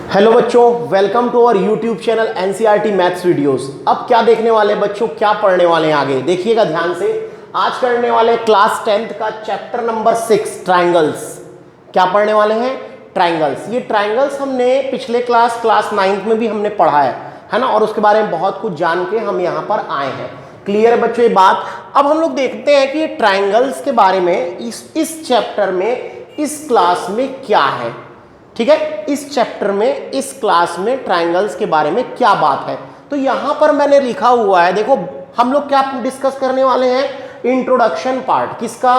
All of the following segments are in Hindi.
हेलो बच्चों, welcome to our YouTube channel NCERT maths videos. अब क्या देखने वाले बच्चों, क्या पढ़ने वाले हैं आगे देखिएगा ध्यान से। आज करने वाले क्लास 10th का चैप्टर नंबर 6 ट्रायंगल्स। क्या पढ़ने वाले हैं? ट्रायंगल्स। ये ट्रायंगल्स हमने पिछले क्लास 9th में भी हमने पढ़ा है ना, और उसके बारे में बहुत कुछ जान के हम यहाँ पर आए हैं। क्लियर है बच्चों ये बात? अब हम लोग देखते हैं कि ये ट्रायंगल्स के बारे में इस चैप्टर में इस क्लास में क्या है। ठीक है, इस चैप्टर में इस क्लास में ट्रायंगल्स के बारे में क्या बात है। तो यहां पर मैंने लिखा हुआ है, देखो हम लोग क्या डिस्कस करने वाले हैं। इंट्रोडक्शन पार्ट किसका?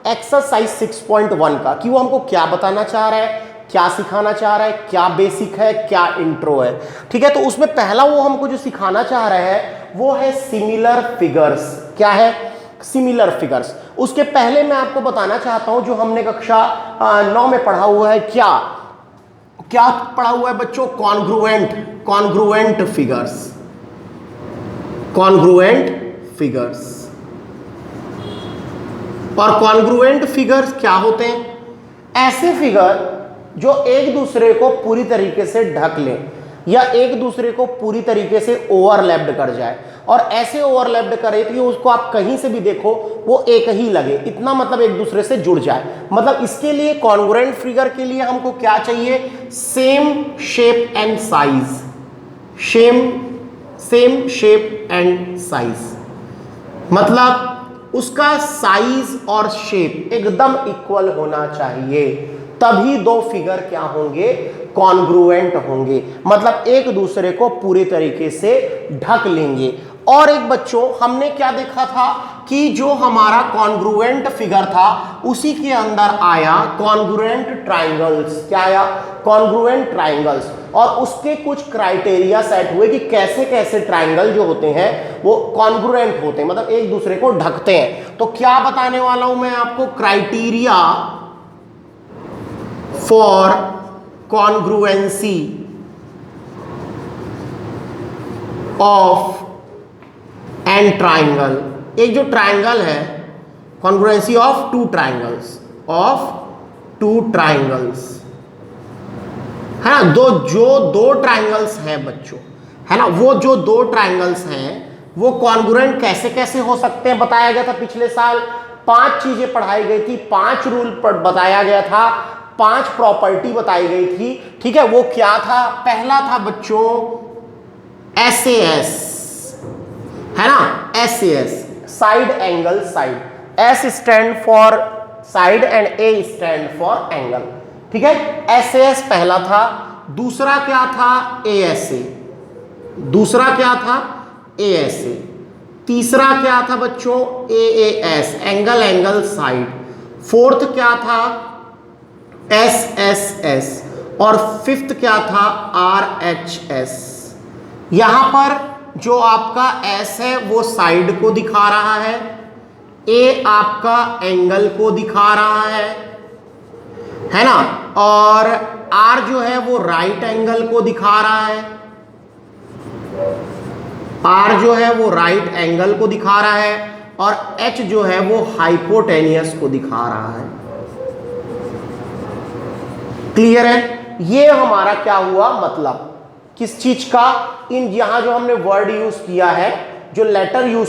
एक्सरसाइज 6.1 का, कि वो हमको क्या बताना चाह रहा है, क्या सिखाना चाह रहा है, क्या बेसिक है, क्या इंट्रो है। ठीक है, तो उसमें पहला वो हमको जो सिखाना चाह रहा है वो है सिमिलर फिगर्स। क्या है? Similar figures. उसके पहले मैं आपको बताना चाहता हूं जो हमने कक्षा 9 में पढ़ा हुआ है। क्या पढ़ा हुआ है बच्चों? Congruent figures. Congruent figures. और कॉन्ग्रुएंट फिगर्स क्या होते हैं? ऐसे फिगर जो एक दूसरे को पूरी तरीके से ढक लें या एक दूसरे को पूरी तरीके से ओवरलैप्ड कर जाए, और ऐसे ओवरलैप्ड करे कि उसको आप कहीं से भी देखो वो एक ही लगे, इतना मतलब एक दूसरे से जुड़ जाए। मतलब इसके लिए कॉन्ग्रुएंट फिगर के लिए हमको क्या चाहिए? Same shape and size. Same shape and size मतलब उसका साइज और शेप एकदम इक्वल होना चाहिए, तभी दो फिगर क्या होंगे? कॉन्ग्रुएंट होंगे, मतलब एक दूसरे को पूरी तरीके से ढक लेंगे। और एक बच्चों हमने क्या देखा था कि जो हमारा कॉन्ग्रुएंट फिगर था उसी के अंदर आया कॉन्ग्रुएंट ट्रायंगल्स। क्या आया? Congruent triangles. और उसके कुछ क्राइटेरिया सेट हुए कि कैसे कैसे ट्रायंगल जो होते हैं वो कॉन्ग्रुएंट होते हैं, मतलब एक दूसरे को ढकते हैं। तो क्या बताने वाला हूं मैं आपको? Criteria for congruency of an triangle. एक जो ट्राइंगल है, कॉन्ग्रुएंसी ऑफ टू ट्राइंगल्स, है ना। दो ट्राइंगल्स हैं बच्चों, है ना, वो जो दो ट्राइंगल्स हैं वो कॉन्ग्रुएंट कैसे कैसे हो सकते हैं बताया गया था पिछले साल। 5 चीजें पढ़ाई गई थी, 5 रूल बताया गया था, 5 प्रॉपर्टी बताई गई थी। ठीक है, वो क्या था? पहला था बच्चों SAS, है ना, SAS, side angle side. S stand for side and A stand for angle. ठीक है, SAS पहला था। दूसरा क्या था? ASA। तीसरा क्या था बच्चों? AAS, angle side. फोर्थ क्या था? SSS। और फिफ्थ क्या था? RHS। यहां पर जो आपका S है वो साइड को दिखा रहा है, A आपका एंगल को दिखा रहा है ना, और R जो है वो राइट एंगल को दिखा रहा है। और H जो है वो हाइपोटेनियस को दिखा रहा है। क्लियर है? ये हमारा क्या हुआ मतलब किस चीज का? इन यहां जो हमने वर्ड यूज किया है, जो लेटर यूज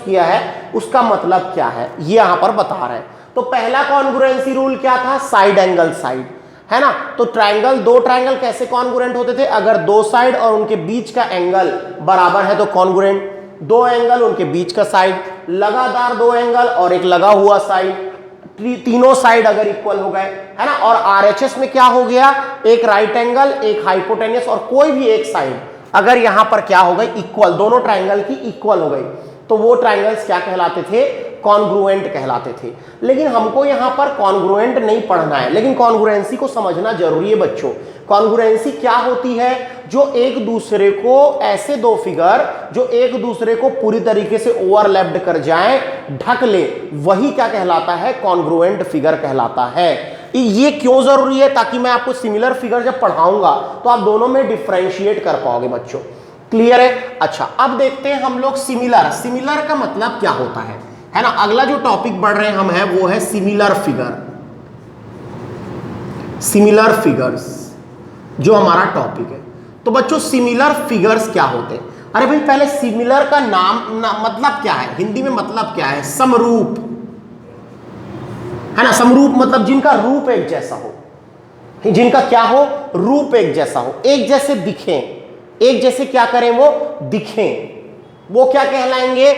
किया है उसका मतलब क्या है ये यहां पर बता रहे हैं। तो पहला कॉन्ग्रुएंसी रूल क्या था? साइड एंगल साइड, है ना। तो दो ट्रायंगल कैसे कॉन्ग्रुएंट होते थे? अगर दो साइड और उनके बीच का एंगल बराबर है तो कॉन्ग्रुएंट। दो एंगल उनके बीच का साइड, लगातार दो एंगल और एक लगा हुआ साइड, तीनों साइड अगर इक्वल हो गए, है ना। और RHS में क्या हो गया? एक राइट एंगल, एक हाइपोटेनियस, और कोई भी एक साइड अगर यहां पर क्या हो गई? इक्वल, दोनों ट्रायंगल की इक्वल हो गई, तो वो ट्रायंगल्स क्या कहलाते थे? कॉन्ग्रुएंट कहलाते थे। लेकिन हमको यहां पर कॉन्ग्रुएंट नहीं पढ़ना है, लेकिन कॉन्ग्रुएंसी को समझना जरूरी है बच्चों। कॉन्ग्रुएंसी क्या होती है? जो एक दूसरे को, ऐसे दो फिगर जो एक दूसरे को पूरी तरीके से ओवरलैप्ड कर जाएं, ढक ले, वही क्या कहलाता है? कॉन्ग्रुएंट फिगर कहलाता है। ये क्यों जरूरी है? ताकि मैं आपको सिमिलर फिगर जब पढ़ाऊंगा तो आप दोनों में डिफरेंशिएट कर पाओगे बच्चों। क्लियर है? अच्छा, अब देखते हैं हम लोग सिमिलर का मतलब क्या होता है ना। अगला जो टॉपिक बढ़ रहे हैं हम है वो है सिमिलर फिगर। Similar figures. जो हमारा टॉपिक है। तो बच्चों सिमिलर फिगर्स क्या होते हैं? अरे भाई पहले सिमिलर का मतलब क्या है, हिंदी में मतलब क्या है? समरूप, है ना। समरूप मतलब जिनका रूप एक जैसा हो, जिनका क्या हो? रूप एक जैसा हो, एक जैसे दिखें, एक जैसे क्या करें? वो दिखें, वो क्या कहलाएंगे?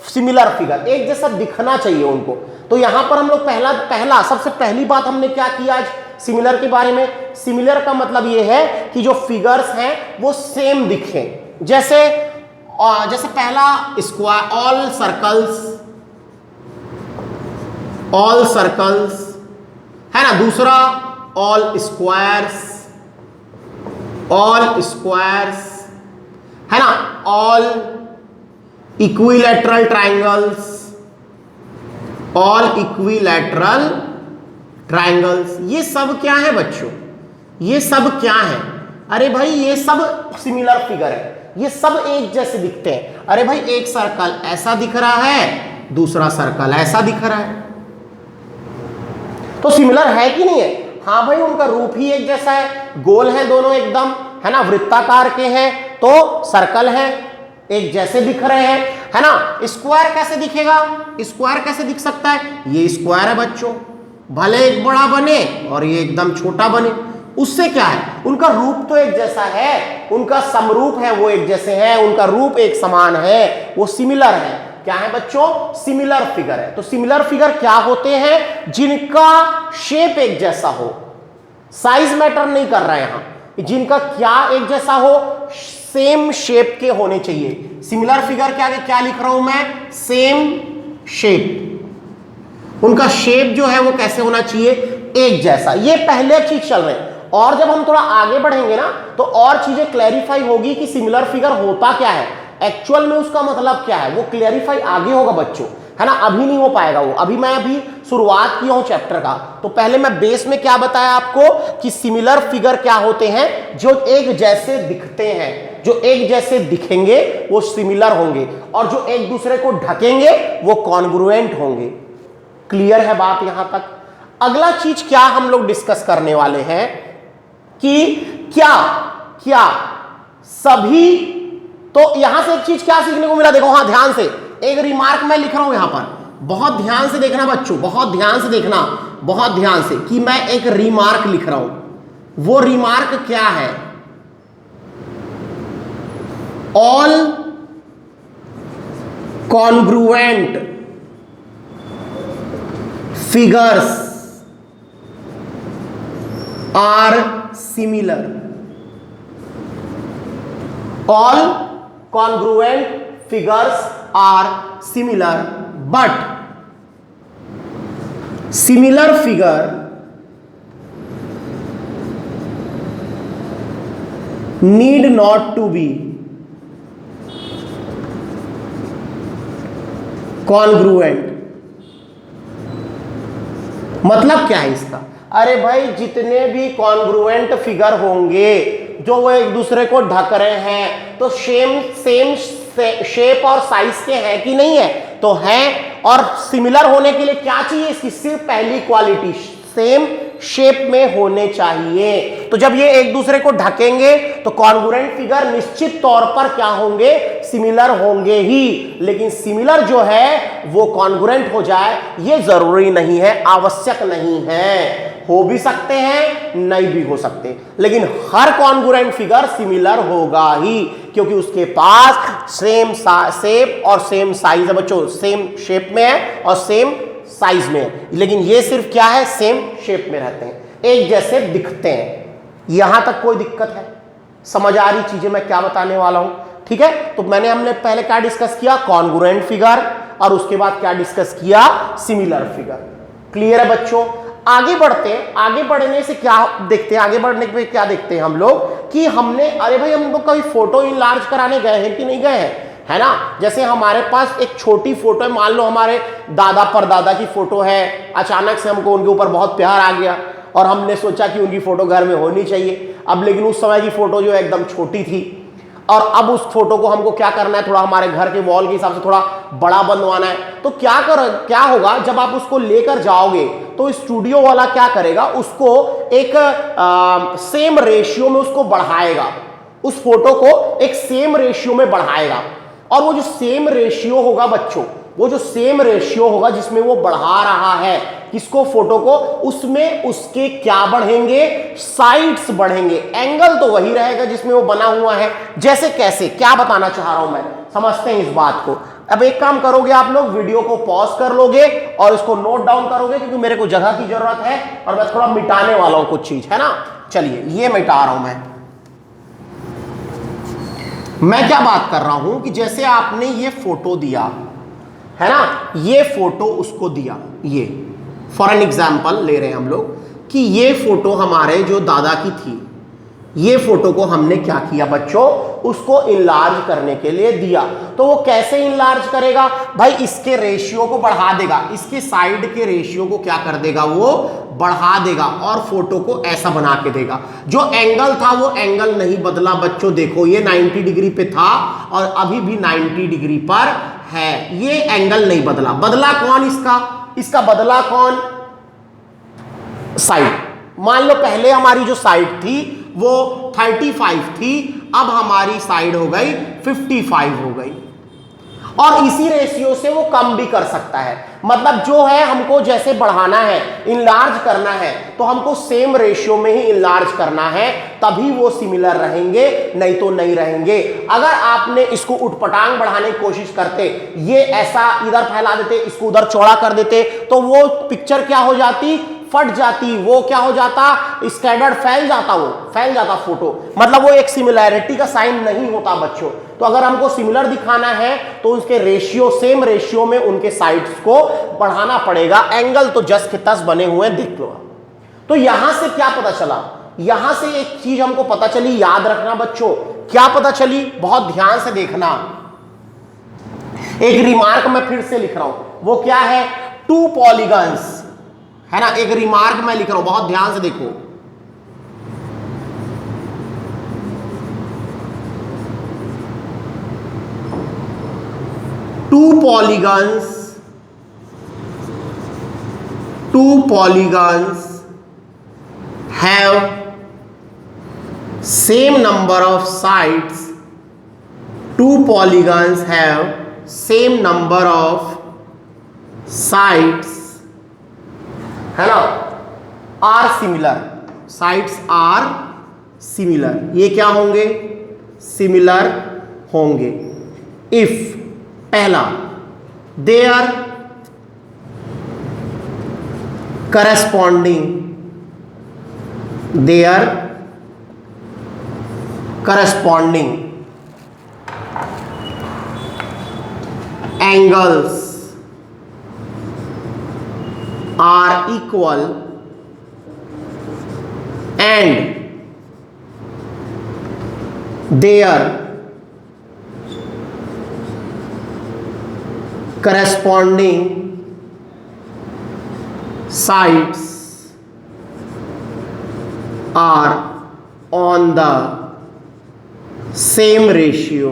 सिमिलर फिगर, एक जैसा दिखना चाहिए उनको। तो यहां पर हम लोग पहला सबसे पहली बात हमने क्या किया आज सिमिलर के बारे में? सिमिलर का मतलब ये है कि जो फिगर्स हैं वो सेम दिखें। जैसे पहला स्क्वायर, ऑल सर्कल्स, है ना। दूसरा ऑल स्क्वायर्स, है ना। ऑल इक्विलैटरल ट्रायंगल्स, ये सब क्या है बच्चों? ये सब क्या है? अरे भाई ये सब सिमिलर फिगर है, ये सब एक जैसे दिखते हैं। अरे भाई एक सर्कल ऐसा दिख रहा है, दूसरा सर्कल ऐसा दिख रहा है, तो सिमिलर है कि नहीं है? हाँ भाई उनका रूप ही एक जैसा है, गोल है दोनों एकदम, है ना, वृत्ताकार के हैं तो सर्कल है, एक जैसे दिख रहे हैं, है ना। स्क्वायर कैसे दिखेगा? स्क्वायर कैसे दिख सकता है? ये स्क्वायर है बच्चों, भले एक बड़ा बने और ये एकदम छोटा बने, उससे क्या है? उनका रूप तो एक जैसा है, उनका समरूप है, वो एक जैसे हैं, उनका रूप एक समान है, वो सिमिलर है। क्या है बच्चों? सिमिलर फिगर है। तो सिमिलर फिगर क्या होते हैं? जिनका शेप एक जैसा हो, साइज मैटर नहीं कर रहा है यहां, जिनका क्या एक जैसा हो? सेम शेप के होने चाहिए। सिमिलर फिगर क्या लिख रहा हूं मैं? सेम शेप, उनका शेप जो है वो कैसे होना चाहिए? एक जैसा। ये पहले चीज चल रहे हैं, और जब हम थोड़ा आगे बढ़ेंगे ना तो और चीजें क्लैरिफाई होगी कि सिमिलर फिगर होता क्या है, एक्चुअल में उसका मतलब क्या है, वो क्लैरिफाई आगे होगा बच्चों, है ना। अभी नहीं हो पाएगा वो, अभी मैं शुरुआत किया हूं चैप्टर का, तो पहले मैं बेस में क्या बताया आपको कि सिमिलर फिगर क्या होते हैं? जो एक जैसे दिखते हैं, जो एक जैसे दिखेंगे वो सिमिलर होंगे, और जो एक दूसरे को ढकेंगे वो कॉन्ग्रुएंट होंगे। क्लियर है बात यहां तक? अगला चीज क्या हम लोग डिस्कस करने वाले हैं कि क्या सभी, तो यहां से एक चीज क्या सीखने को मिला? देखो, हाँ ध्यान से एक रिमार्क मैं लिख रहा हूं यहां पर, बहुत ध्यान से देखना बच्चों, बहुत ध्यान से देखना, बहुत ध्यान से, कि मैं एक रिमार्क लिख रहा हूं। वो रिमार्क क्या है? All congruent figures are similar. All congruent figures are similar, but similar figure need not to be congruent। मतलब क्या है इसका? अरे भाई जितने भी कॉन्ग्रुएंट फिगर होंगे जो वो एक दूसरे को ढक रहे हैं, तो सेम शेप और साइज के हैं कि नहीं है? तो हैं। और सिमिलर होने के लिए क्या चाहिए? इसकी सिर्फ पहली क्वालिटी सेम शेप में होने चाहिए। तो जब ये एक दूसरे को ढकेंगे तो कॉन्ग्रुएंट फिगर निश्चित तौर पर क्या होंगे? सिमिलर होंगे ही। लेकिन सिमिलर जो है वो कॉन्ग्रुएंट हो जाए ये जरूरी नहीं है, आवश्यक नहीं है। हो भी सकते हैं, नहीं भी हो सकते, लेकिन हर कॉन्ग्रुएंट फिगर सिमिलर होगा ही, क्योंकि उसके पास सेम शेप और सेम साइज है बच्चों, सेम शेप में है और सेम साइज में है। लेकिन ये सिर्फ क्या है? सेम शेप में रहते हैं, एक जैसे दिखते हैं। यहां तक कोई दिक्कत है? समझ आ रही चीजें मैं क्या बताने वाला हूं? ठीक है। तो हमने पहले क्या डिस्कस किया? कॉन्ग्रुएंट फिगर, और उसके बाद क्या डिस्कस किया? Similar figure. क्लियर है बच्चों? आगे बढ़ते हैं। आगे बढ़ने से क्या देखते हैं? आगे बढ़ने पे क्या देखते हैं हम लोग कि हमने, अरे भाई हम लोग कभी फोटो इनलार्ज कराने गए हैं कि नहीं गए हैं, है ना। जैसे हमारे पास एक छोटी फोटो है, मान लो हमारे दादा परदादा की फोटो है, अचानक से हमको उनके ऊपर बहुत प्यार आ गया और हमने सोचा कि उनकी फोटो घर में होनी चाहिए। अब लेकिन उस समय की फोटो जो है एकदम छोटी थी। और अब उस फोटो को हमको क्या करना है, थोड़ा हमारे घर के वॉल के हिसाब से थोड़ा बड़ा बनवाना है। तो क्या होगा, जब आप उसको लेकर जाओगे तो स्टूडियो वाला क्या करेगा, उसको एक सेम रेशियो में उसको बढ़ाएगा, उस फोटो को एक सेम रेशियो में बढ़ाएगा। और वो जो सेम रेशियो होगा बच्चों, वो जो सेम रेशियो होगा जिसमें वो बढ़ा रहा है किसको, फोटो को, उसमें उसके क्या बढ़ेंगे, साइड्स बढ़ेंगे। एंगल तो वही रहेगा जिसमें वो बना हुआ है। जैसे कैसे, क्या बताना चाह रहा हूं मैं, समझते हैं इस बात को। अब एक काम करोगे आप लोग, वीडियो को पॉज कर लोगे और इसको नोट डाउन करोगे, क्योंकि मेरे को जगह की जरूरत है और मैं थोड़ा मिटाने वाला हूं कुछ चीज, है ना। चलिए ये मिटा रहा हूं मैं क्या बात कर रहा हूं कि जैसे आपने ये फोटो दिया है ना, ये फोटो उसको दिया, ये फॉर एन एग्जाम्पल ले रहे हैं हम लोग कि ये फोटो हमारे जो दादा की थी, ये फोटो को हमने क्या किया बच्चों, उसको इनलार्ज करने के लिए दिया। तो वो कैसे इनलार्ज करेगा भाई, इसके रेशियो को बढ़ा देगा, इसके साइड के रेशियो को क्या कर देगा, वो बढ़ा देगा और फोटो को ऐसा बना के देगा। जो एंगल था वो एंगल नहीं बदला बच्चों, देखो ये 90 डिग्री पे था और अभी भी 90 डिग्री पर है, ये एंगल नहीं बदला। बदला कौन इसका बदला कौन, साइड। मान लो पहले हमारी जो साइड थी वो 35 थी, अब हमारी साइड हो गई 55 हो गई। और इसी रेशियो से वो कम भी कर सकता है, मतलब जो है हमको जैसे बढ़ाना है, इनलार्ज करना है, तो हमको सेम रेशियो में ही इनलार्ज करना है, तभी वो सिमिलर रहेंगे, नहीं तो नहीं रहेंगे। अगर आपने इसको उठपटांग बढ़ाने की कोशिश करते, ये ऐसा इधर फैला देते, इसको उधर चौड़ा कर देते, तो वो पिक्चर क्या हो जाती, फट जाती, वो क्या हो जाता, स्कैटर्ड फैल जाता फोटो, मतलब वो एक सिमिलैरिटी का साइन नहीं होता बच्चों। तो अगर हमको सिमिलर दिखाना है तो उसके रेशियो, सेम रेशियो में उनके साइड्स को बढ़ाना पड़ेगा। एंगल तो जस के तस बने हुए, देख लो। तो यहां से क्या पता चला, यहां से एक चीज हमको पता चली, याद रखना बच्चों, क्या पता चली, बहुत ध्यान से देखना। एक रिमार्क मैं फिर से लिख रहा हूं, वो क्या है, 2 पॉलीगन्स, है ना। एक रिमार्क मैं लिख रहा हूं, बहुत ध्यान से देखो। Two polygons have same number of sides. Two polygons have same number of sides, है ना, are similar, sides are similar, ये क्या होंगे, सिमिलर होंगे। इफ पहला, their corresponding angles are equal and their corresponding sides are on the same ratio,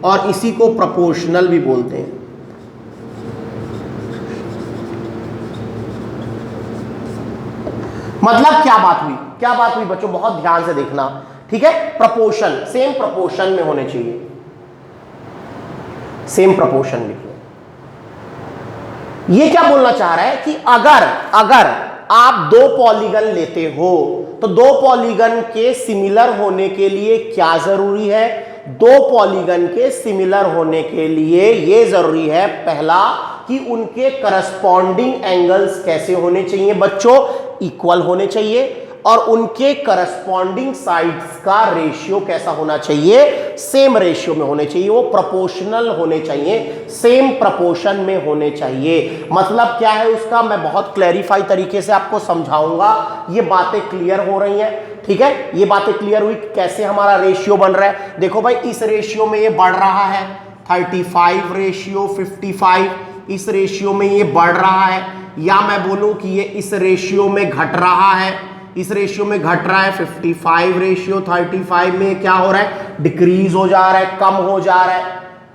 और इसी को प्रोपोर्शनल भी बोलते हैं। मतलब क्या बात हुई बच्चों, बहुत ध्यान से देखना, ठीक है। प्रपोर्शन, सेम प्रपोर्शन में होने चाहिए, सेम प्रपोर्शन लिखो। ये क्या बोलना चाह रहा है कि अगर आप 2 पॉलीगन लेते हो तो 2 पॉलीगन के सिमिलर होने के लिए क्या जरूरी है, 2 पॉलीगन के सिमिलर होने के लिए ये जरूरी है, पहला कि उनके करस्पॉन्डिंग एंगल्स कैसे होने चाहिए बच्चों, इक्वल होने चाहिए, और उनके करस्पॉन्डिंग साइड्स का रेशियो कैसा होना चाहिए, सेम रेशियो में होने चाहिए, वो प्रोपोर्शनल होने चाहिए, सेम प्रोपोर्शन में होने चाहिए। मतलब क्या है उसका, मैं बहुत क्लैरिफाई तरीके से आपको समझाऊंगा, ये बातें क्लियर हो रही हैं, ठीक है। ये बातें क्लियर हुई कैसे हमारा रेशियो बन रहा है। देखो भाई, इस रेशियो में ये बढ़ रहा है, 35 रेशियो 55, इस रेशियो में ये बढ़ रहा है, या मैं बोलूं कि ये इस रेशियो में घट रहा है, इस रेशियो में घट रहा है, 55 रेशियो 35 में क्या हो रहा है, डिक्रीज हो जा रहा है, कम हो जा रहा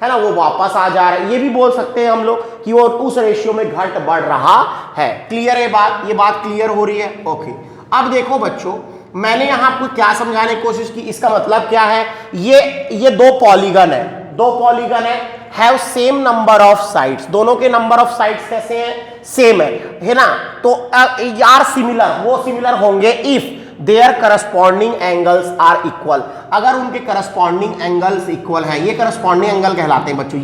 है ना, वो वापस आ जा रहा है। ये भी बोल सकते हैं हम लोग कि वो उस रेशियो में घट बढ़ रहा है। क्लियर है बात, ये बात क्लियर हो रही है। ओके, अब देखो बच्चों, मैंने यहां आपको क्या समझाने की कोशिश की, इसका मतलब क्या है, ये दो पॉलीगन है, दो polygon have same number of sides, दोनों के नंबर ऑफ साइड्स कैसे हैं, सेम है ना, तो यार सिमिलर, वो सिमिलर होंगे if their corresponding angles are equal, अगर उनके करस्पॉन्डिंग एंगल्स इक्वल हैं। ये करस्पॉन्डिंग एंगल कहलाते हैं बच्चों,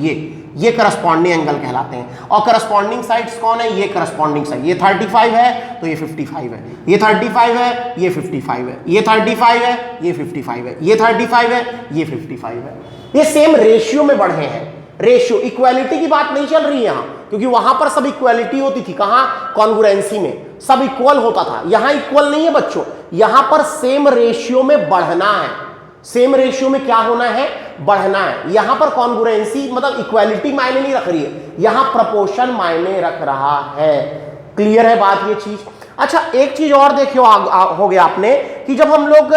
ये करस्पॉन्डिंग एंगल कहलाते हैं। और करस्पॉन्डिंग साइड्स कौन है, ये करस्पॉन्डिंग साइड, ये 35 है तो ये 55 है, ये 35 है ये 55 है, ये 35 है ये 55 है, ये 35 है ये 55 है। ये सेम रेशियो में बढ़े हैं, रेशियो, इक्वालिटी की बात नहीं चल रही है यहां, क्योंकि वहां पर सब इक्वालिटी होती थी, कहां, कॉन्ग्रुएंसी में सब इक्वल होता था, यहां इक्वल नहीं है बच्चों, यहां पर सेम रेशियो में बढ़ना है, सेम रेशियो में क्या होना है, बढ़ना है। यहां पर कॉन्ग्रुएंसी मतलब इक्वालिटी मायने नहीं रख रही है, यहां प्रपोर्शन मायने रख रहा है। क्लियर है बात ये चीज। अच्छा, एक चीज और देखियो हो गया आपने कि जब हम लोग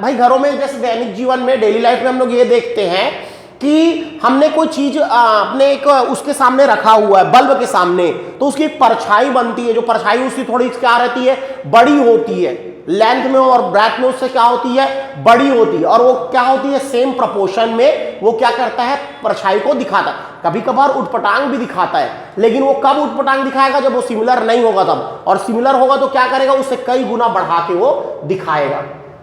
भाई घरों में जैसे दैनिक जीवन में डेली लाइफ में हम लोग ये देखते हैं कि हमने कोई चीज अपने एक उसके सामने रखा हुआ है, बल्ब के सामने, तो उसकी एक परछाई बनती है, जो परछाई उसकी थोड़ी क्या रहती है, बड़ी होती है, लेंथ में और ब्रेथ में उससे क्या होती है, बड़ी होती है, और वो क्या होती है, सेम प्रोपोर्शन में वो क्या करता है, परछाई को दिखाता है। कभी कभार उटपटांग भी दिखाता है, लेकिन वो कब उटपटांग दिखाएगा, जब वो सिमिलर नहीं होगा तब, और सिमिलर होगा तो क्या करेगा, उससे कई गुना बढ़ा के वो दिखाएगा।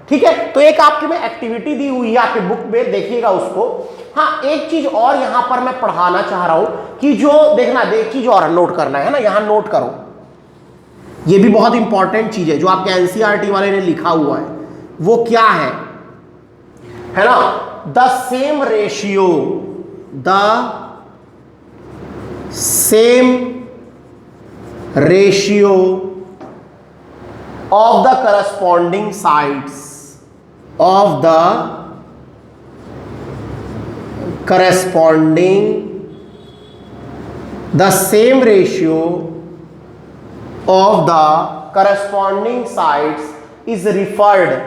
ठीक है, तो एक आपके में एक्टिविटी दी हुई है आपके बुक में, देखिएगा उसको। हाँ, एक चीज और यहां पर मैं पढ़ाना चाह रहा हूं कि जो देखना, एक चीज और नोट करना है ना, यहां नोट करो, ये भी बहुत इंपॉर्टेंट चीज है जो आपके एनसीईआरटी वाले ने लिखा हुआ है, वो क्या है ना, the same ratio, the same ratio of the corresponding sides of the corresponding, the same ratio of the corresponding sides is referred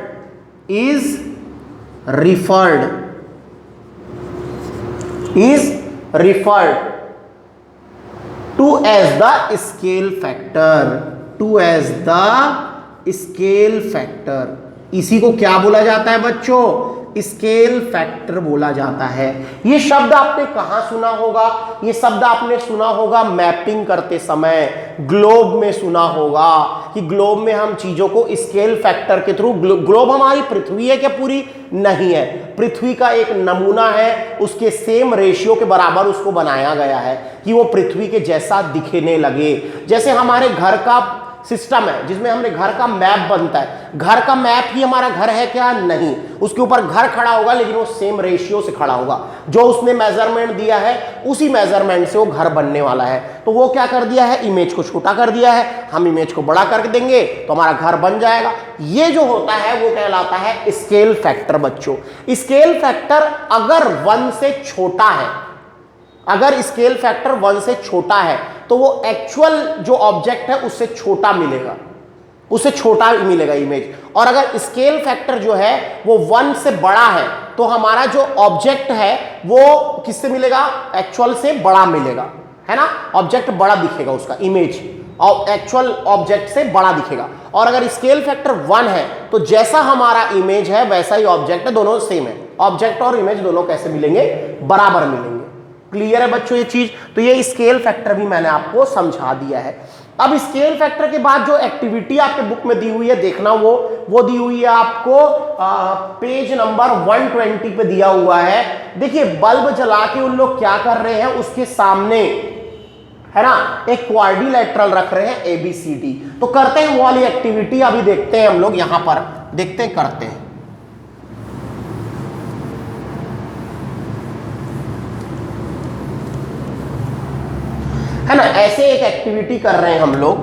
to as the scale factor, इसी को क्या बोला जाता है बच्चों, स्केल फैक्टर बोला जाता है। ये शब्द आपने कहां सुना होगा, ये शब्द आपने सुना होगा मैपिंग करते समय, ग्लोब में सुना होगा कि ग्लोब में हम चीजों को स्केल फैक्टर के थ्रू, ग्लोब हमारी पृथ्वी है क्या, पूरी नहीं है, पृथ्वी का एक नमूना है, उसके सेम रेशियो के बराबर उसको बनाया गया है कि वो पृथ्वी के जैसा दिखने लगे। जैसे हमारे घर का सिस्टम है जिसमें हमने घर का मैप बनता है, घर का मैप ही हमारा घर है क्या, नहीं, उसके ऊपर घर खड़ा होगा लेकिन वो सेम रेशियो से खड़ा होगा, जो उसने मेजरमेंट दिया है उसी मेजरमेंट से वो घर बनने वाला है। तो वो क्या कर दिया है, इमेज को छोटा कर दिया है, हम इमेज को बड़ा कर देंगे तो हमारा घर बन जाएगा। ये जो होता है वो कहलाता है स्केल फैक्टर बच्चों। स्केल फैक्टर अगर 1 से छोटा है, अगर स्केल फैक्टर 1 से छोटा है तो वो एक्चुअल जो ऑब्जेक्ट है उससे छोटा मिलेगा, उससे छोटा मिलेगा इमेज। और अगर स्केल फैक्टर जो है वो 1 से बड़ा है तो हमारा जो ऑब्जेक्ट है वो किससे मिलेगा, एक्चुअल से बड़ा मिलेगा, है ना, ऑब्जेक्ट बड़ा दिखेगा, उसका इमेज और एक्चुअल ऑब्जेक्ट से बड़ा दिखेगा। और अगर स्केल फैक्टर 1 है तो जैसा हमारा इमेज है वैसा ही ऑब्जेक्ट है, दोनों सेम है, ऑब्जेक्ट और इमेज दोनों कैसे मिलेंगे, बराबर मिलेंगे। क्लियर है बच्चों ये चीज। तो ये स्केल फैक्टर भी मैंने आपको समझा दिया है। अब स्केल फैक्टर के बाद जो एक्टिविटी आपके बुक में दी हुई है देखना, वो दी हुई है आपको पेज नंबर 120 पे दिया हुआ है। देखिए बल्ब जला के उन लोग क्या कर रहे हैं, उसके सामने है ना एक क्वाड्रिलेटरल रख रहे हैं ABCD। तो करते हैं वो वाली एक्टिविटी, अभी देखते हैं हम लोग, यहां पर देखते हैं, करते हैं। है ना, ऐसे एक एक्टिविटी कर रहे हैं हम लोग।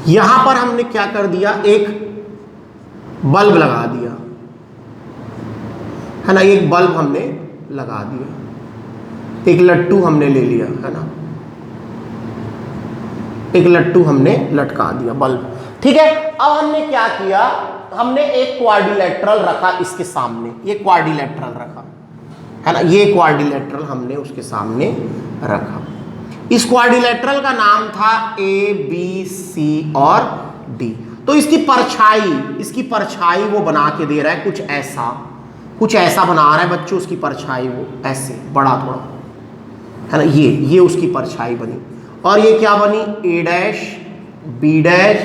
यहां पर हमने क्या कर दिया, एक बल्ब लगा दिया, है ना, एक बल्ब हमने लगा दिया, एक लट्टू हमने ले लिया, है ना, एक लट्टू हमने लटका दिया बल्ब। ठीक है, अब हमने क्या किया, हमने एक क्वाड्रिलेटरल रखा इसके सामने, ये क्वाड्रिलेटरल रखा, है ना, ये क्वाड्रिलेटरल हमने उसके सामने रखा। इस क्वाड्रिलेटरल का नाम था ए बी सी और डी। तो इसकी परछाई वो बना के दे रहा है कुछ ऐसा बना रहा है बच्चों, उसकी परछाई वो ऐसे बड़ा थोड़ा, है ना, ये उसकी परछाई बनी। और ये क्या बनी, A dash B dash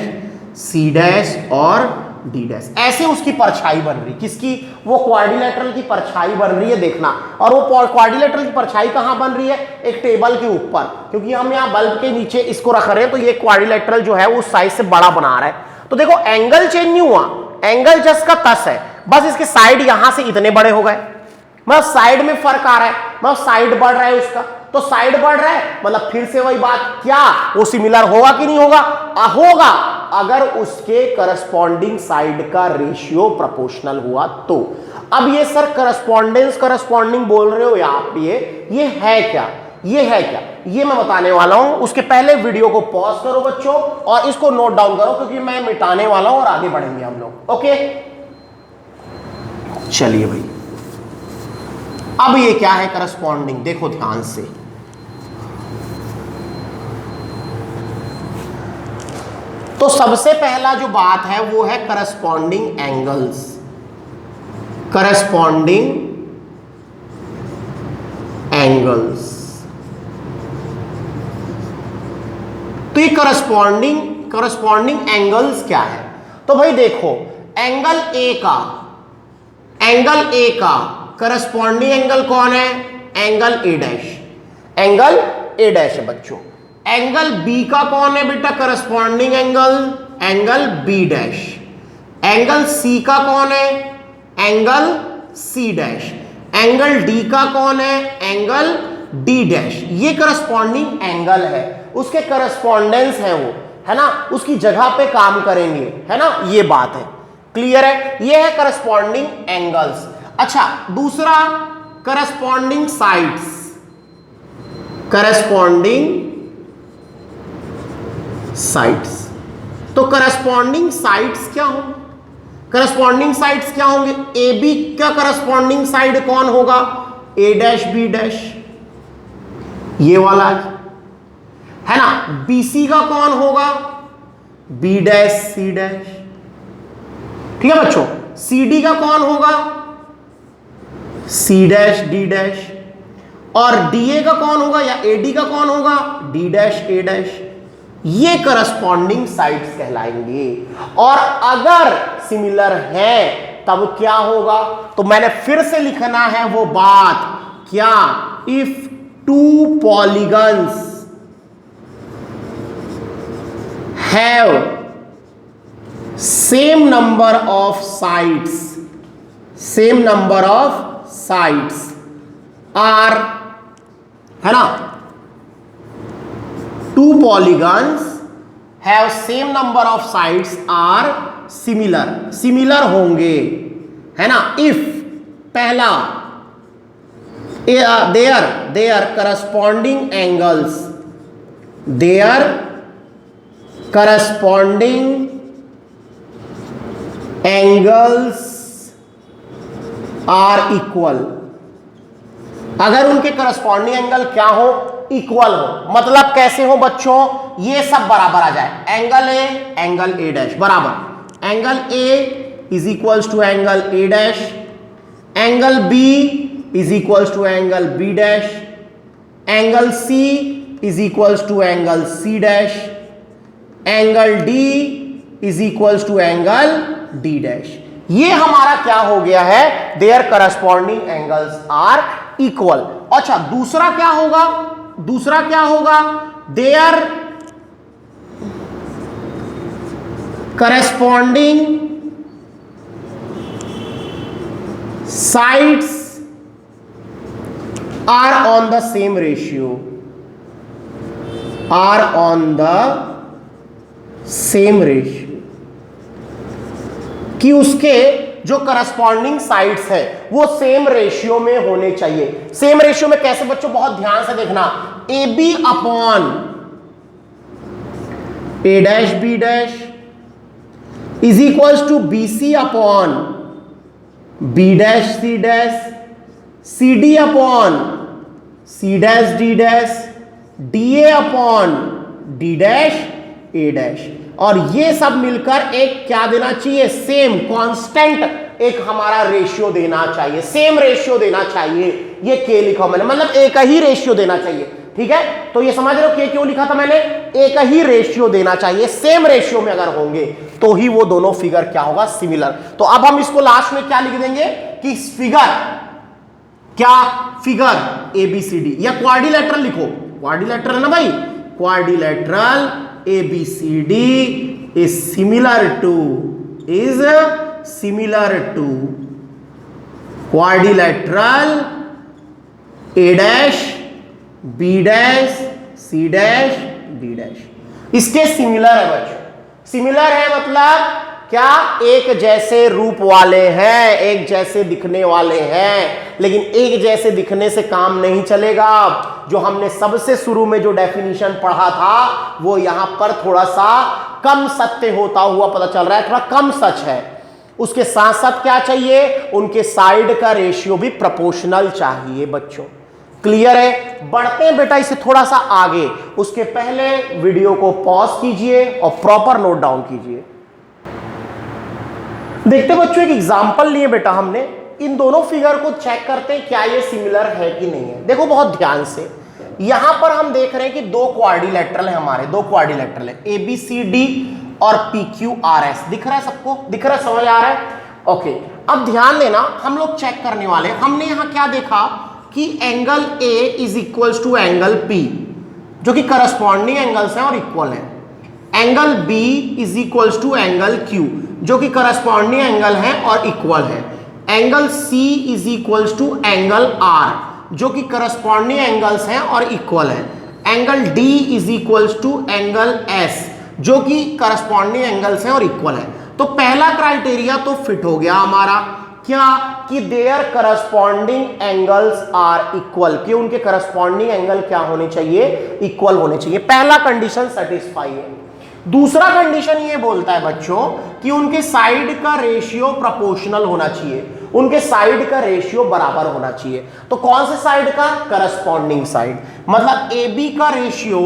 C dash और डी डैश, ऐसे उसकी परछाई बन रही। किसकी, वो क्वाड्रिलेटरल की परछाई बन रही है, देखना। और वो क्वाड्रिलेटरल की परछाई कहाँ बन रही है, एक टेबल के ऊपर, क्योंकि हम यहाँ बल्ब के नीचे इसको रख रहे हैं, तो ये क्वाड्रिलेटरल जो है वो उस साइज से बड़ा बना रहा है। तो देखो एंगल चेंज नहीं हुआ, एंगल जस्ट का तस है, बस इसके साइड यहां से इतने बड़े हो गए, मतलब साइड में फर्क आ रहा है, मतलब साइड बढ़ रहा है उसका, तो साइड बढ़ रहा है मतलब फिर से वही बात, क्या वो सिमिलर होगा कि नहीं होगा, होगा अगर उसके करस्पॉन्डिंग साइड का रेशियो प्रोपोर्शनल हुआ तो। अब ये सर करस्पॉन्डिंग बोल रहे हो आप, ये है क्या, ये है क्या, ये मैं बताने वाला हूं। उसके पहले वीडियो को पॉज करो बच्चों और इसको नोट डाउन करो, क्योंकि मैं मिटाने वाला हूं और आगे बढ़ेंगे हम लोग। ओके, चलिए भाई, अब ये क्या है करस्पॉन्डिंग, देखो ध्यान से। तो सबसे पहला जो बात है वो है करस्पॉन्डिंग एंगल्स, करस्पॉन्डिंग एंगल्स। तो ये करस्पॉन्डिंग एंगल्स क्या है, तो भाई देखो एंगल ए का करस्पॉन्डिंग एंगल कौन है, एंगल ए डैश है बच्चों। एंगल बी का कौन है बेटा corresponding angle B dash. Angle C का कौन है, angle C dash. Angle D का कौन है, एंगल डी डैश। ये करस्पॉन्डिंग एंगल है, उसके करस्पॉन्डेंस है वो, है ना, उसकी जगह पे काम करेंगे, है ना, ये बात है, क्लियर है, ये है करस्पॉन्डिंग एंगल्स। अच्छा, दूसरा करस्पॉन्डिंग साइड्स, तो करस्पॉन्डिंग साइड्स क्या होंगे, करस्पॉन्डिंग साइड्स क्या होंगे, ए बी का करस्पॉन्डिंग साइड कौन होगा, ए डैश बी डैश, ये वाला है ना। बीसी का कौन होगा, बी डैश सी डैश, ठीक है बच्चों। सीडी का कौन होगा, सी डैश डी डैश। और डीए का कौन होगा या एडी का कौन होगा, डी डैश ए डैश। ये करस्पॉन्डिंग साइड्स कहलाएंगे। और अगर सिमिलर है तब क्या होगा, तो मैंने फिर से लिखना है वो बात, क्या, if two polygons have same number of sides are, है ना, two polygons have same number of sides are similar होंगे, है ना, इफ पहला their corresponding angles are equal। अगर उनके करस्पॉन्डिंग एंगल क्या हो, इक्वल हो, मतलब कैसे हो बच्चों, ये सब बराबर आ जाए, एंगल ए डैश बराबर, angle A is equals to angle A dash, angle B is equals to angle B dash, angle C is equals to angle C dash, angle D is equals to angle D dash. ये हमारा क्या हो गया है, their corresponding angles are equal. अच्छा, दूसरा क्या होगा, their corresponding sides are on the same ratio, कि उसके जो करस्पॉन्डिंग साइड्स है वो सेम रेशियो में होने चाहिए। सेम रेशियो में कैसे बच्चों, बहुत ध्यान से देखना, A B upon A dash B dash is equals to B C upon B dash C dash, C D upon C dash D dash, D A upon D dash A dash. और ये सब मिलकर एक क्या देना चाहिए, सेम कांस्टेंट एक हमारा रेशियो देना चाहिए, सेम रेशियो देना चाहिए। ये के लिखा मैंने, मतलब एक ही रेशियो देना चाहिए। ठीक है, तो ये समझ रहे हो के क्यों लिखा था मैंने, एक ही रेशियो देना चाहिए, सेम रेशियो में अगर होंगे तो ही वो दोनों फिगर क्या होगा, सिमिलर। तो अब हम इसको लास्ट में क्या लिख देंगे कि फिगर, क्या figure A B C D, या क्वाड्रिलेटरल लिखो, क्वाड्रिलेटरल है ना भाई, quadrilateral A B C D is similar to quadrilateral A dash B dash C dash D dash. इसके सिमिलर है बच्चों, सिमिलर है मतलब क्या, एक जैसे रूप वाले हैं, एक जैसे दिखने वाले हैं। लेकिन एक जैसे दिखने से काम नहीं चलेगा। जो हमने सबसे शुरू में जो डेफिनेशन पढ़ा था वो यहां पर थोड़ा सा कम सत्य होता हुआ पता चल रहा है, थोड़ा कम सच है। उसके साथ साथ क्या चाहिए, उनके साइड का रेशियो भी प्रोपोर्शनल चाहिए बच्चों। क्लियर है, बढ़ते हैं बेटा इसे थोड़ा सा आगे। उसके पहले वीडियो को पॉज कीजिए और प्रॉपर नोट डाउन कीजिए। देखते बच्चों, एक एग्जांपल लिए बेटा हमने, इन दोनों फिगर को चेक करते हैं क्या ये सिमिलर है कि नहीं है। देखो बहुत ध्यान से, यहां पर हम देख रहे हैं कि दो क्वाड्रिलेटरल है हमारे, दो क्वाड्रिलेटरल है, ए बी सी डी और पी क्यू आर एस। दिख रहा है सबको, दिख रहा है, समझ आ रहा है? ओके, अब ध्यान देना, हम लोग चेक करने वाले, हमने यहां क्या देखा कि angle A is equals to angle P, जो कि करस्पॉन्डिंग एंगल्स हैं और इक्वल है। Angle B is equals to angle Q, जो कि करस्पॉन्डिंग एंगल है और इक्वल है। Angle C is equals to angle R, जो कि करस्पॉन्डिंग एंगल्स हैं और इक्वल है। Angle D is equals to angle S, जो कि करस्पॉन्डिंग एंगल्स हैं और इक्वल है। तो पहला क्राइटेरिया तो फिट हो गया हमारा, क्या कि their corresponding angles are equal, कि उनके करस्पॉन्डिंग एंगल क्या होने चाहिए, इक्वल होने चाहिए। पहला कंडीशन सेटिस्फाई है। दूसरा कंडीशन ये बोलता है बच्चों कि उनके साइड का रेशियो प्रोपोर्शनल होना चाहिए, उनके साइड का रेशियो बराबर होना चाहिए। तो कौन से साइड का, करस्पॉन्डिंग साइड, मतलब ए बी का रेशियो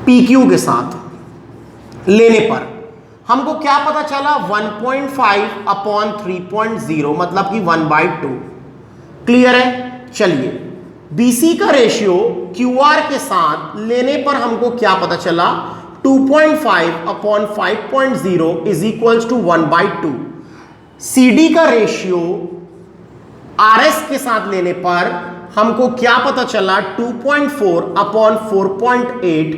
पी क्यू के साथ लेने पर हमको क्या पता चला, 1.5 अपॉन 3.0, मतलब कि 1/2। क्लियर है? चलिए, BC का रेशियो QR के साथ लेने पर हमको क्या पता चला, 2.5 upon 5.0 is equals to 1/2। CD का रेशियो RS के साथ लेने पर हमको क्या पता चला, 2.4 अपॉन 4.8,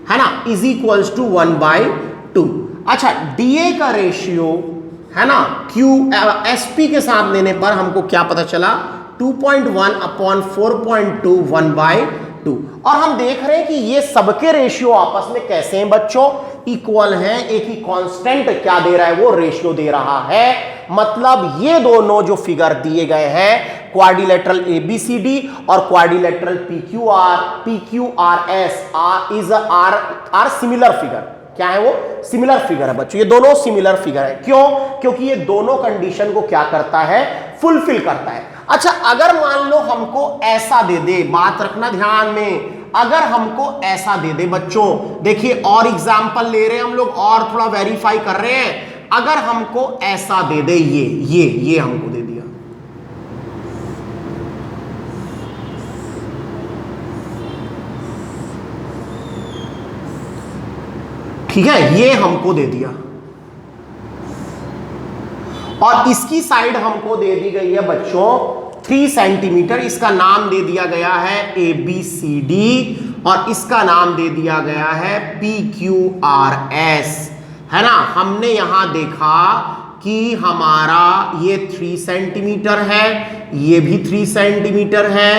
है ना, इज इक्वल्स टू 1/2। अच्छा, DA का रेशियो है ना, SP के साथ लेने पर हमको क्या पता चला, 2.1 अपॉन 4.2, 1/2। और हम देख रहे हैं कि ये सबके रेशियो आपस में कैसे हैं बच्चों, इक्वल हैं। एक ही कांस्टेंट क्या दे रहा है, वो रेशियो दे रहा है। मतलब ये दोनों जो फिगर दिए गए हैं, क्वाड्रिलेटरल ABCD और quadrilateral PQRS are similar figure. क्या है वो, सिमिलर फिगर है बच्चों, ये दोनों सिमिलर फिगर है। क्यों? क्योंकि ये दोनों कंडीशन को क्या करता है, फुलफिल करता है। अच्छा, अगर मान लो हमको ऐसा दे दे, बात रखना ध्यान में, अगर हमको ऐसा दे दे बच्चों, देखिए और एग्जांपल ले रहे हैं हम लोग और थोड़ा वेरीफाई कर रहे हैं। अगर हमको ऐसा दे दे, ये हमको दे दिया, ठीक है, ये हमको दे दिया और इसकी साइड हमको दे दी गई है बच्चों 3 सेंटीमीटर। इसका नाम दे दिया गया है ABCD और इसका नाम दे दिया गया है PQRS, है ना। हमने यहां देखा कि हमारा ये 3 सेंटीमीटर है, ये भी 3 सेंटीमीटर है,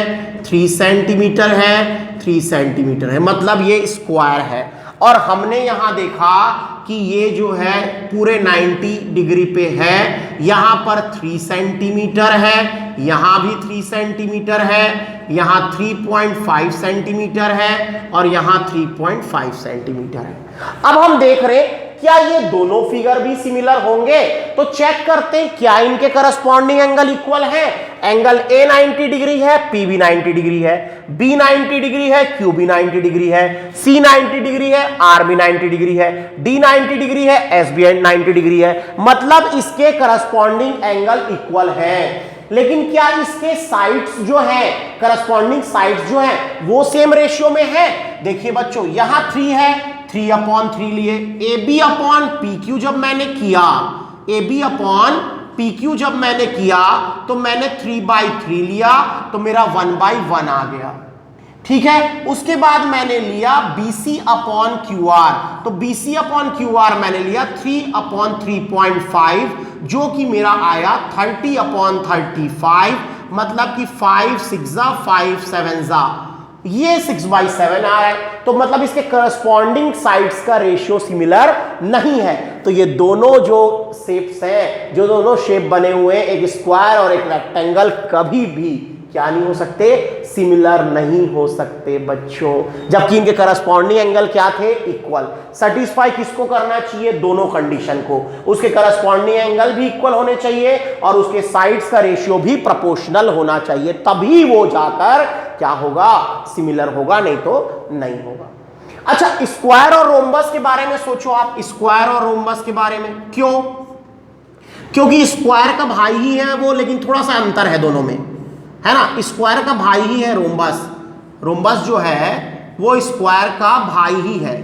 3 सेंटीमीटर है, 3 सेंटीमीटर है, मतलब ये स्क्वायर है। और हमने यहां देखा कि ये जो है पूरे 90 डिग्री पे है, यहां पर 3 सेंटीमीटर है, यहां भी 3 सेंटीमीटर है, यहां 3.5 सेंटीमीटर है और यहां 3.5 सेंटीमीटर है। अब हम देख रहे हैं क्या ये दोनों फिगर भी सिमिलर होंगे, तो चेक करते हैं क्या इनके करस्पॉन्डिंग एंगल इक्वल है। एंगल ए 90 डिग्री है, पी भी 90 डिग्री है, बी 90 डिग्री है, क्यू भी 90 डिग्री है, सी 90 डिग्री है, आर भी 90 डिग्री है, डी 90 डिग्री है, एस भी 90 डिग्री है। मतलब इसके करस्पॉन्डिंग एंगल इक्वल है। लेकिन क्या इसके साइड्स जो है, करस्पॉन्डिंग साइड्स जो है वो सेम रेशियो में है? देखिए बच्चों, यहां 3 है, 3/3 लिए। A B upon P Q जब मैंने किया, A B upon P Q जब मैंने किया तो मैंने 3/3 लिया, तो मेरा 1/1 आ गया। ठीक है, उसके बाद मैंने लिया B C upon Q R, तो B C upon Q R मैंने लिया 3/3.5, जो कि मेरा आया 30/35, मतलब कि 5 6 5 7 ये 6/7 आ रहा है। तो मतलब इसके करस्पॉन्डिंग साइड्स का रेशियो सिमिलर नहीं है। तो ये दोनों जो शेप्स हैं, जो दोनों शेप बने हुए हैं, एक स्क्वायर और एक रेक्टेंगल, कभी भी क्या नहीं हो सकते? सिमिलर नहीं हो सकते बच्चों, जबकि इनके करस्पॉन्डिंग एंगल क्या थे? इक्वल। सेटिस्फाई किसको करना चाहिए? दोनों कंडीशन को। उसके करस्पॉन्डिंग एंगल भी इक्वल होने चाहिए और उसके साइड्स का रेशियो भी प्रोपोर्शनल होना चाहिए, तभी वो जाकर क्या होगा? सिमिलर होगा, नहीं तो नहीं होगा। अच्छा, स्क्वायर और रोम्बस के बारे में सोचो आप। स्क्वायर और रोम्बस के बारे में क्यों? क्योंकि स्क्वायर का भाई ही है वो, लेकिन थोड़ा सा अंतर है दोनों में, है ना। स्क्वायर का भाई ही है रोम्बस। रोम्बस जो है वो स्क्वायर का भाई ही है,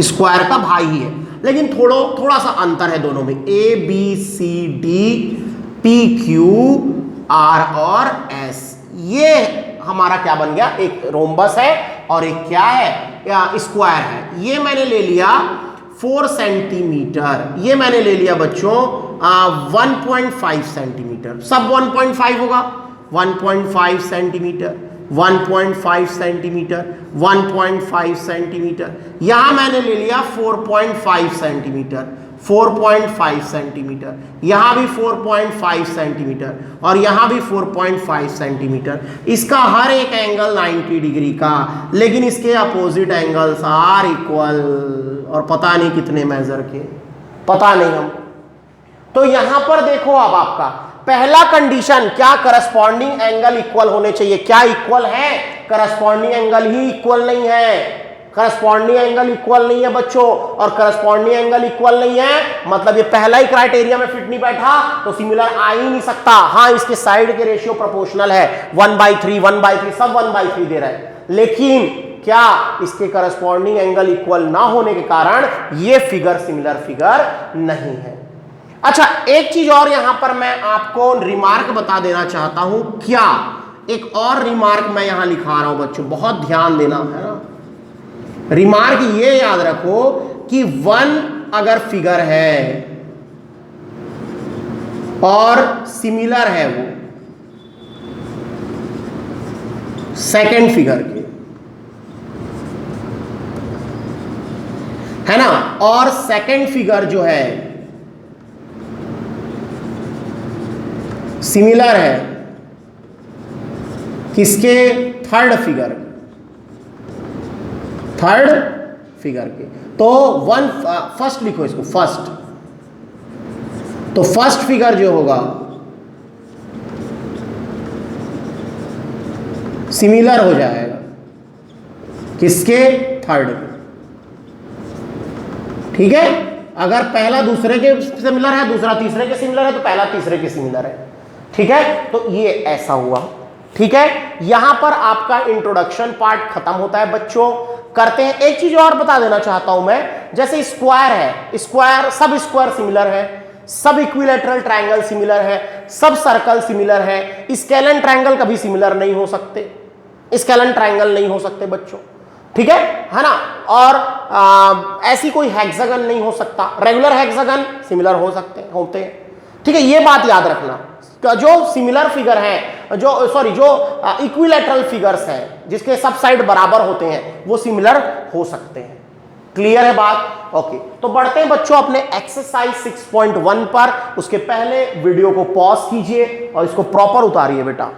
स्क्वायर का भाई ही है, लेकिन थोड़ा सा अंतर है दोनों में। A B C D P Q R और एस, ये हमारा क्या बन गया? एक रोम्बस है और एक क्या है? स्क्वायर है। ये मैंने ले लिया 4 सेंटीमीटर, ये मैंने ले लिया बच्चों 1.5 सेंटीमीटर, सब 1.5 होगा। 1.5 सेंटीमीटर, 1.5 सेंटीमीटर, 1.5 सेंटीमीटर। यहां मैंने ले लिया 4.5 सेंटीमीटर, 4.5 सेंटीमीटर, यहां भी 4.5 सेंटीमीटर और यहां भी 4.5 सेंटीमीटर। इसका हर एक एंगल 90 डिग्री का, लेकिन इसके अपोजिट एंगल्स आर इक्वल, और पता नहीं कितने मेजर के, पता नहीं हम। तो यहां पर देखो, अब आपका पहला कंडीशन क्या? करस्पॉन्डिंग एंगल इक्वल होने चाहिए। क्या इक्वल है? करस्पॉन्डिंग एंगल ही इक्वल नहीं है। करस्पॉन्डिंग एंगल इक्वल नहीं है बच्चों, और करस्पॉन्डिंग एंगल इक्वल नहीं है मतलब ये पहला ही क्राइटेरिया में फिट नहीं बैठा, तो सिमिलर आ ही नहीं सकता। हाँ, इसके साइड के रेशियो प्रोपोर्शनल है, 1/3 1/3 सब 1/3 दे रहा है, लेकिन क्या इसके करस्पॉन्डिंग एंगल इक्वल ना होने के कारण ये फिगर सिमिलर फिगर नहीं है। अच्छा, एक चीज और यहां पर मैं आपको रिमार्क बता देना चाहता हूं। क्या? एक और रिमार्क मैं यहां लिखा रहा हूं बच्चों, बहुत ध्यान देना है ना। रिमार्क ये याद रखो कि 1 अगर फिगर है और सिमिलर है वो सेकंड फिगर के, है ना, और सेकंड फिगर जो है सिमिलर है किसके? थर्ड फिगर के। तो फर्स्ट लिखो इसको, फर्स्ट। तो फर्स्ट फिगर जो होगा सिमिलर हो जाएगा किसके? थर्ड। ठीक है, अगर पहला दूसरे के सिमिलर है, दूसरा तीसरे के सिमिलर है, तो पहला तीसरे के सिमिलर है। ठीक है, तो ये ऐसा हुआ। ठीक है, यहां पर आपका इंट्रोडक्शन पार्ट खत्म होता है बच्चों। करते हैं, एक चीज और बता देना चाहता हूं मैं, जैसे स्क्वायर है, स्क्वायर सब स्क्वायर सिमिलर है, सब इक्विलैटरल ट्रायंगल सिमिलर है, सब सर्कल सिमिलर है। स्केलन ट्रायंगल कभी सिमिलर नहीं हो सकते, स्केलन ट्रायंगल नहीं हो सकते बच्चों। ठीक है ना। और ऐसी कोई हेक्सागन नहीं हो सकता, रेगुलर हेक्सागन सिमिलर हो सकते होते हैं। ठीक है, ये बात याद रखना। जो सिमिलर फिगर है, जो इक्विलैटरल फिगर्स हैं जिसके सब साइड बराबर होते हैं, वो सिमिलर हो सकते हैं। क्लियर है बात? ओके, तो बढ़ते हैं बच्चों अपने एक्सरसाइज 6.1 पर। उसके पहले वीडियो को पॉज कीजिए और इसको प्रॉपर उतारिए बेटा।